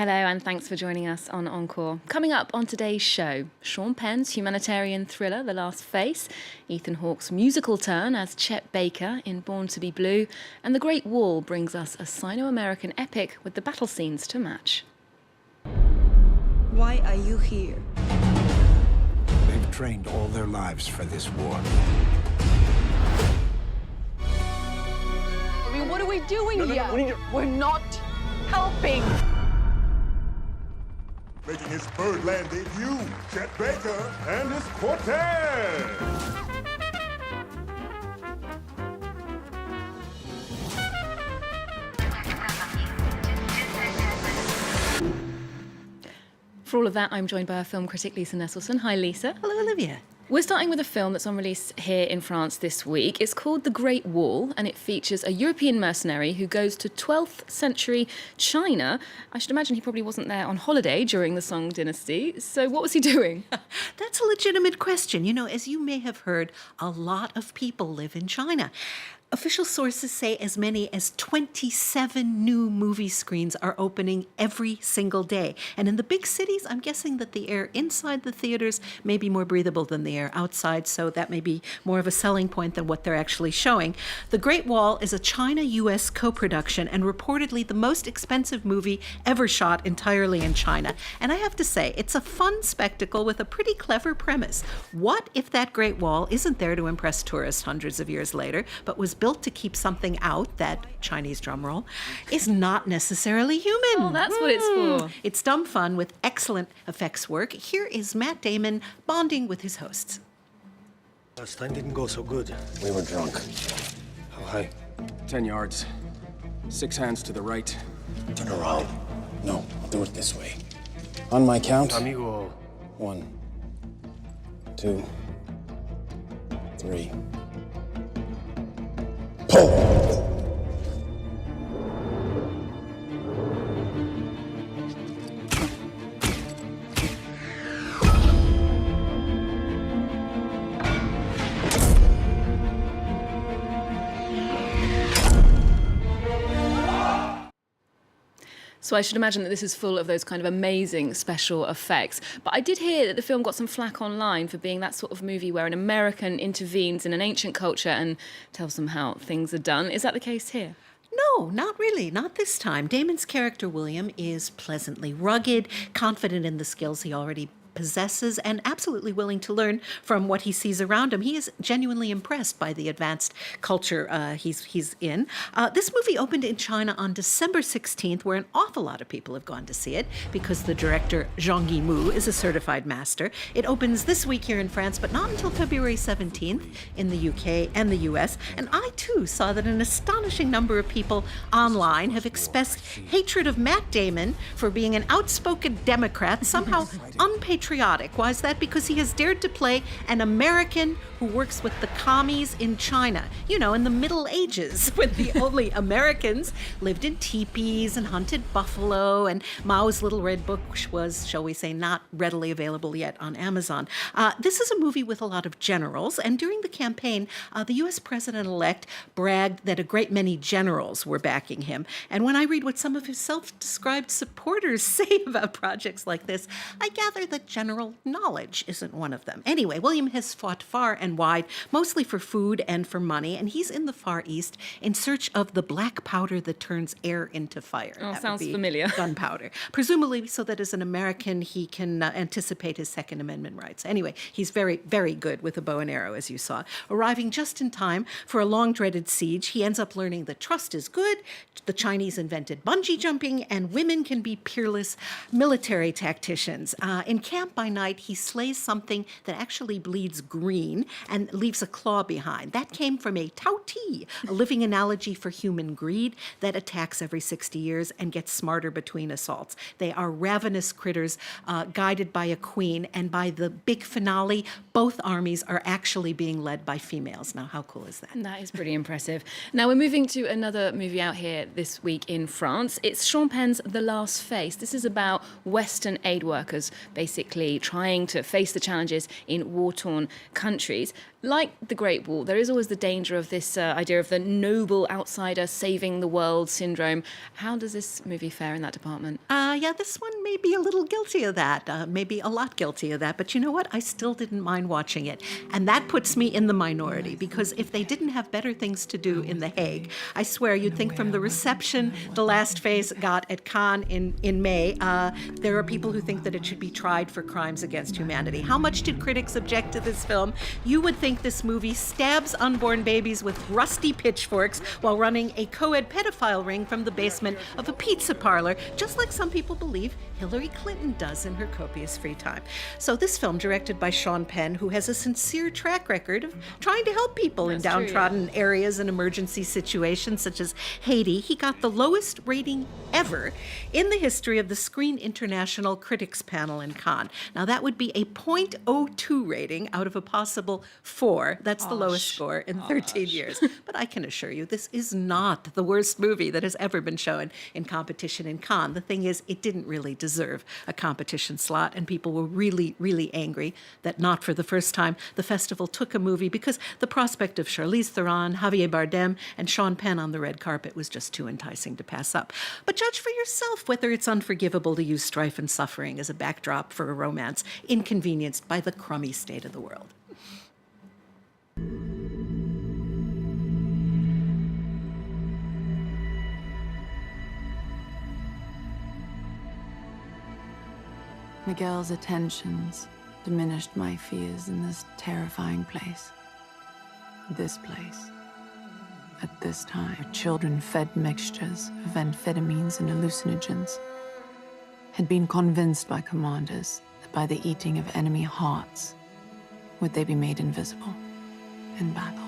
Hello, and thanks for joining us on Encore. Coming up on today's show, Sean Penn's humanitarian thriller, The Last Face, Ethan Hawke's musical turn as Chet Baker in Born to Be Blue, and The Great Wall brings us a Sino-American epic with the battle scenes to match. Why are you here? They've trained all their lives for this war. I mean, what are we doing here? We're not helping. Making his Birdland debut, Chet Baker and his quartet. For all of that, I'm joined by our film critic, Lisa Nesselson. Hi, Lisa. Hello, Olivia. We're starting with a film that's on release here in France this week. It's called The Great Wall, and it features a European mercenary who goes to 12th century China. I should imagine he probably wasn't there on holiday during the Song dynasty. So what was he doing? That's a legitimate question. You know, as you may have heard, a lot of people live in China. Official sources say as many as 27 new movie screens are opening every single day. And in the big cities, I'm guessing that the air inside the theaters may be more breathable than the air outside, so that may be more of a selling point than what they're actually showing. The Great Wall is a China-U.S. co-production and reportedly the most expensive movie ever shot entirely in China. And I have to say, it's a fun spectacle with a pretty clever premise. What if that Great Wall isn't there to impress tourists hundreds of years later, but was built to keep something out that, Chinese drumroll, is not necessarily human? Oh, that's what it's for. It's dumb fun with excellent effects work. Here is Matt Damon bonding with his hosts. Last time didn't go so good. We were drunk. How high? 10 yards. 6 hands to the right. Turn around. No, I'll do it this way. On my count. Amigo. 1, 2, 3. Pull! So I should imagine that this is full of those kind of amazing special effects. But I did hear that the film got some flack online for being that sort of movie where an American intervenes in an ancient culture and tells them how things are done. Is that the case here? No, not really. Not this time. Damon's character, William, is pleasantly rugged, confident in the skills he already possesses, and absolutely willing to learn from what he sees around him. He is genuinely impressed by the advanced culture he's in. This movie opened in China on December 16th, where an awful lot of people have gone to see it because the director, Zhang Yimou, is a certified master. It opens this week here in France, but not until February 17th in the UK and the US. And I, too, saw that an astonishing number of people online have expressed hatred of Matt Damon for being an outspoken Democrat, somehow unpatriotic. Why is that? Because he has dared to play an American who works with the commies in China, you know, in the Middle Ages, when the only Americans lived in teepees and hunted buffalo, and Mao's Little Red Book was, shall we say, not readily available yet on Amazon. This is a movie with a lot of generals, and during the campaign, the U.S. president-elect bragged that a great many generals were backing him. And when I read what some of his self-described supporters say about projects like this, I gather that general knowledge isn't one of them. Anyway, William has fought far and wide, mostly for food and for money, and he's in the Far East in search of the black powder that turns air into fire. Oh, that sounds familiar. Gunpowder. Presumably so that as an American, he can anticipate his Second Amendment rights. Anyway, he's very, very good with a bow and arrow, as you saw. Arriving just in time for a long-dreaded siege, he ends up learning that trust is good, the Chinese invented bungee jumping, and women can be peerless military tacticians. In camp by night, he slays something that actually bleeds green and leaves a claw behind. That came from a Tauti, a living analogy for human greed that attacks every 60 years and gets smarter between assaults. They are ravenous critters guided by a queen, and by the big finale, both armies are actually being led by females. Now, how cool is that? That is pretty impressive. Now we're moving to another movie out here this week in France. It's Sean Penn's The Last Face. This is about Western aid workers basically politically, trying to face the challenges in war-torn countries. Like the Great Wall, there is always the danger of this idea of the noble outsider saving the world syndrome. How does this movie fare in that department? Yeah, this one may be a little guilty of that, maybe a lot guilty of that. But you know what? I still didn't mind watching it. And that puts me in the minority, because if they didn't have better things to do in The Hague, I swear you'd think from the reception The Last Phase got at Cannes in May, there are people who think that it should be tried for crimes against humanity. How much did critics object to this film? You would think this movie stabs unborn babies with rusty pitchforks while running a co-ed pedophile ring from the basement of a pizza parlor, just like some people believe Hillary Clinton does in her copious free time. So this film, directed by Sean Penn, who has a sincere track record of trying to help people in downtrodden areas and emergency situations such as Haiti, he got the lowest rating ever in the history of the Screen International Critics Panel in Cannes. Now that would be a 0.02 rating out of a possible 4. That's the lowest score in 13 years. But I can assure you, this is not the worst movie that has ever been shown in competition in Cannes. The thing is, it didn't really deserve a competition slot, and people were really, really angry that not for the first time the festival took a movie because the prospect of Charlize Theron, Javier Bardem, and Sean Penn on the red carpet was just too enticing to pass up. But judge for yourself whether it's unforgivable to use strife and suffering as a backdrop for a romance inconvenienced by the crummy state of the world. Miguel's attentions diminished my fears in this terrifying place. This place. At this time, children fed mixtures of amphetamines and hallucinogens had been convinced by commanders that by the eating of enemy hearts would they be made invisible in battle.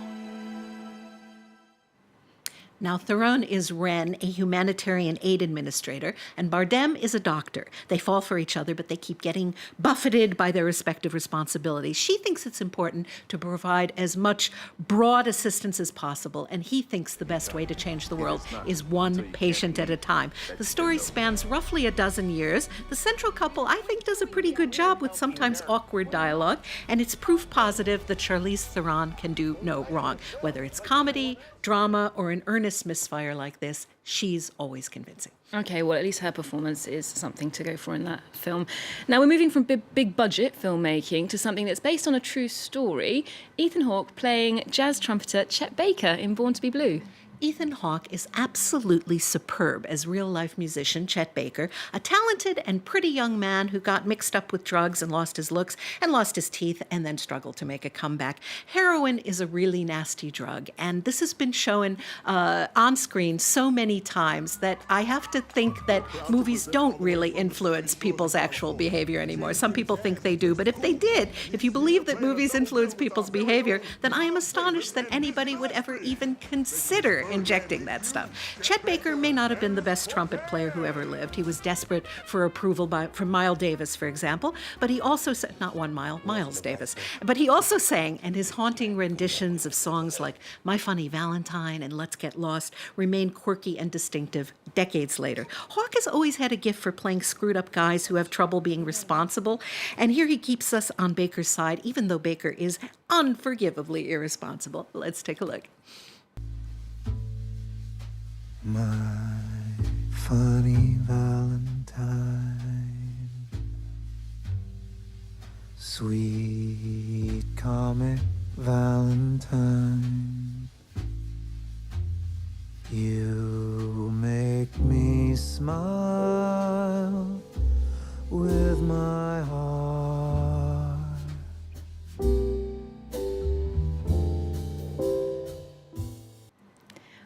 Now, Theron is Ren, a humanitarian aid administrator, and Bardem is a doctor. They fall for each other, but they keep getting buffeted by their respective responsibilities. She thinks it's important to provide as much broad assistance as possible, and he thinks the best way to change the world is one patient at a time. The story spans roughly a dozen years. The central couple, I think, does a pretty good job with sometimes awkward dialogue, and it's proof positive that Charlize Theron can do no wrong. Whether it's comedy, drama, or an earnest misfire like this, she's always convincing. Okay, well, at least her performance is something to go for in that film. Now, we're moving from big budget filmmaking to something that's based on a true story. Ethan Hawke playing jazz trumpeter Chet Baker in Born to be Blue. Ethan Hawke is absolutely superb as real-life musician Chet Baker, a talented and pretty young man who got mixed up with drugs and lost his looks and lost his teeth and then struggled to make a comeback. Heroin is a really nasty drug, and this has been shown on screen so many times that I have to think that movies don't really influence people's actual behavior anymore. Some people think they do, but if they did, if you believe that movies influence people's behavior, then I am astonished that anybody would ever even consider injecting that stuff. Chet Baker may not have been the best trumpet player who ever lived. He was desperate for approval from Miles Davis, for example, but he also sang, not one Mile, Miles Davis, but he also sang, and his haunting renditions of songs like My Funny Valentine and Let's Get Lost remain quirky and distinctive decades later. Hawke has always had a gift for playing screwed up guys who have trouble being responsible, and here he keeps us on Baker's side, even though Baker is unforgivably irresponsible. Let's take a look. My funny Valentine, sweet comic Valentine, you make me smile with my heart.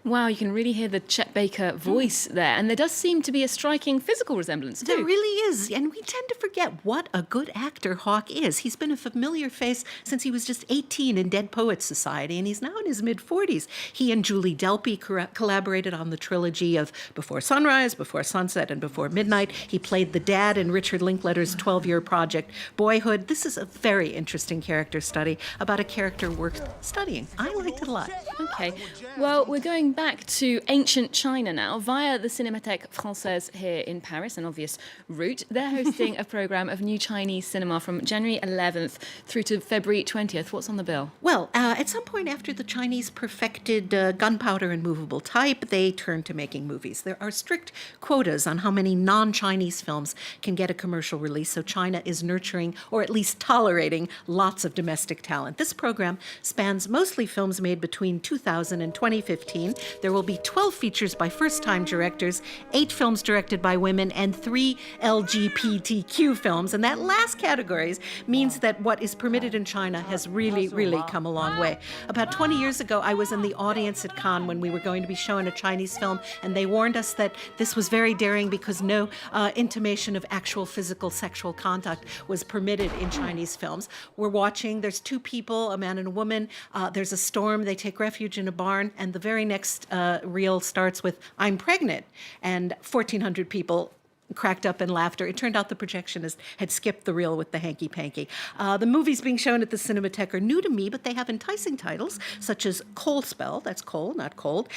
Wow, you can really hear the Chet Baker voice there. And there does seem to be a striking physical resemblance, too. There really is. And we tend to forget what a good actor Hawke is. He's been a familiar face since he was just 18 in Dead Poets Society, and he's now in his mid-40s. He and Julie Delpy collaborated on the trilogy of Before Sunrise, Before Sunset, and Before Midnight. He played the dad in Richard Linklater's 12-year project, Boyhood. This is a very interesting character study about a character worth studying. I liked it a lot. Okay, well, we're going back to ancient China now via the Cinémathèque Française here in Paris, an obvious route. They're hosting a programme of new Chinese cinema from January 11th through to February 20th. What's on the bill? Well, at some point after the Chinese perfected gunpowder and movable type, they turned to making movies. There are strict quotas on how many non-Chinese films can get a commercial release, so China is nurturing, or at least tolerating, lots of domestic talent. This program spans mostly films made between 2000 and 2015. There will be 12 features by first-time directors, 8 films directed by women, and 3 LGBTQ films. And that last category means that what is permitted in China has really come a long way. About 20 years ago, I was in the audience at Cannes when we were going to be showing a Chinese film, and they warned us that this was very daring because no intimation of actual physical sexual contact was permitted in Chinese films. We're watching, there's 2 people, a man and a woman, there's a storm, they take refuge in a barn, and the very next reel starts with, "I'm pregnant," and 1,400 people cracked up in laughter. It turned out the projectionist had skipped the reel with the hanky-panky. The movies being shown at the Cinémathèque are new to me, but they have enticing titles, such as Cold Spell, that's cold, not cold,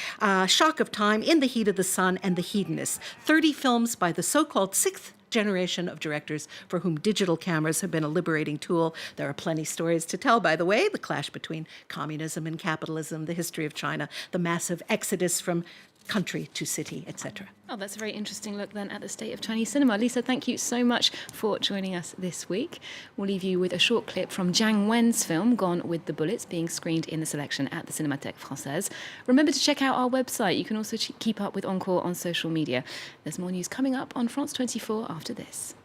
Shock of Time, In the Heat of the Sun, and The Hedonist. 30 films by the so-called sixth generation of directors for whom digital cameras have been a liberating tool. There are plenty stories to tell, by the way, the clash between communism and capitalism, the history of China, the massive exodus from country to city, etc. Oh, that's a very interesting look then at the state of Chinese cinema. Lisa, thank you so much for joining us this week. We'll leave you with a short clip from Zhang Wen's film, Gone with the Bullets, being screened in the selection at the Cinémathèque Française. Remember to check out our website. You can also keep up with Encore on social media. There's more news coming up on France 24 after this.